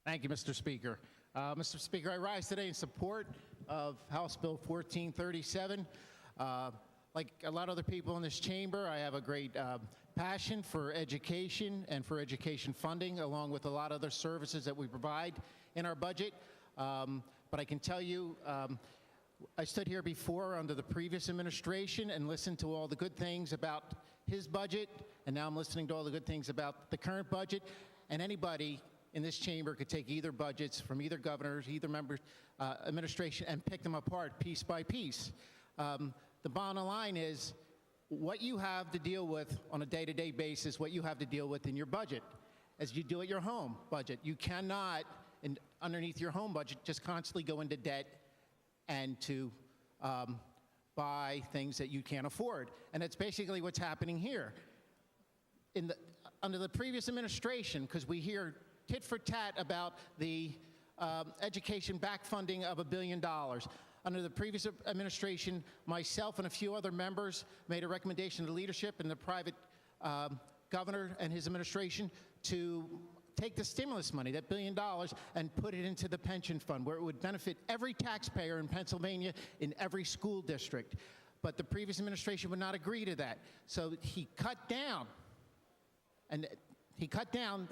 Thank you, Mr. Speaker. Mr. Speaker, I rise today in support of House Bill 1437. Like a lot of other people in this chamber, I have a great passion for education and for education funding, along with a lot of other services that we provide in our budget. But I can tell you, I stood here before under the previous administration and listened to all the good things about his budget, and now I'm listening to all the good things about the current budget. And anybody in this chamber could take either budgets from either governors, either members, administration, and pick them apart piece by piece. The bottom line is what you have to deal with on a day-to-day basis, what you have to deal with in your budget, as you do at your home budget. You cannot, underneath your home budget, just constantly go into debt and to buy things that you can't afford. And that's basically what's happening here. Under the previous administration, because we hear tit for tat about the education back funding of $1 billion. Under the previous administration, myself and a few other members made a recommendation to leadership and the private governor and his administration to take the stimulus money, that $1 billion, and put it into the pension fund where it would benefit every taxpayer in Pennsylvania in every school district. But the previous administration would not agree to that. So he cut down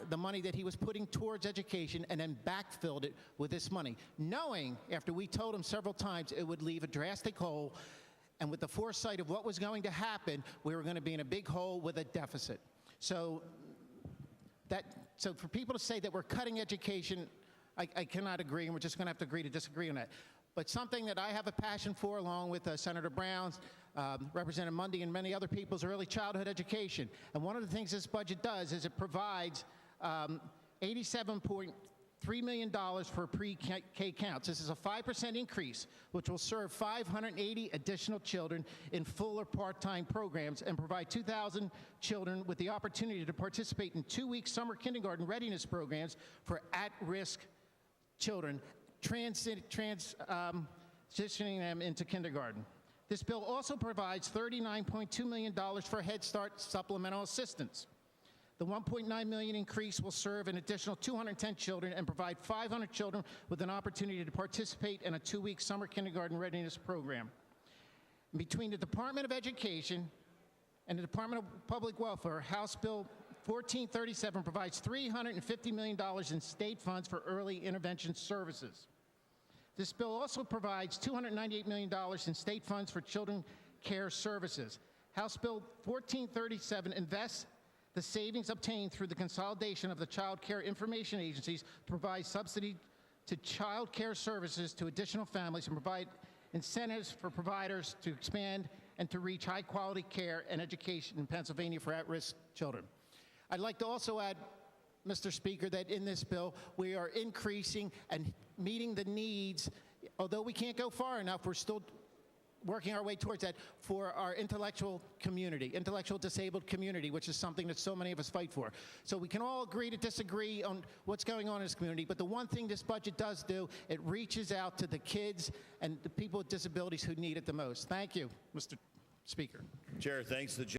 the money that he was putting towards education and then backfilled it with this money, knowing, after we told him several times, it would leave a drastic hole. And with the foresight of what was going to happen, we were going to be in a big hole with a deficit. So for people to say that we're cutting education, I cannot agree, and we're just going to have to agree to disagree on that. But something that I have a passion for, along with Senator Brown's, Representative Mundy, and many other people, is early childhood education. And one of the things this budget does is it provides $87.3 million for pre-K counts. This is a 5% increase, which will serve 580 additional children in full or part-time programs and provide 2,000 children with the opportunity to participate in 2-week summer kindergarten readiness programs for at-risk children, transitioning them into kindergarten. This bill also provides $39.2 million for Head Start supplemental assistance. The $1.9 million increase will serve an additional 210 children and provide 500 children with an opportunity to participate in a 2-week summer kindergarten readiness program. Between the Department of Education and the Department of Public Welfare, House Bill 1437 provides $350 million in state funds for early intervention services. This bill also provides $298 million in state funds for children care services. House Bill 1437 invests the savings obtained through the consolidation of the child care information agencies to provide subsidy to child care services to additional families and provide incentives for providers to expand and to reach high-quality care and education in Pennsylvania for at-risk children. I'd like to also add, Mr. Speaker, that in this bill, we are increasing and meeting the needs. Although we can't go far enough, we're still working our way towards that for our intellectual disabled community, which is something that so many of us fight for. So we can all agree to disagree on what's going on in this community, but the one thing this budget does do, it reaches out to the kids and the people with disabilities who need it the most. Thank you, Mr. Speaker. Chair thanks the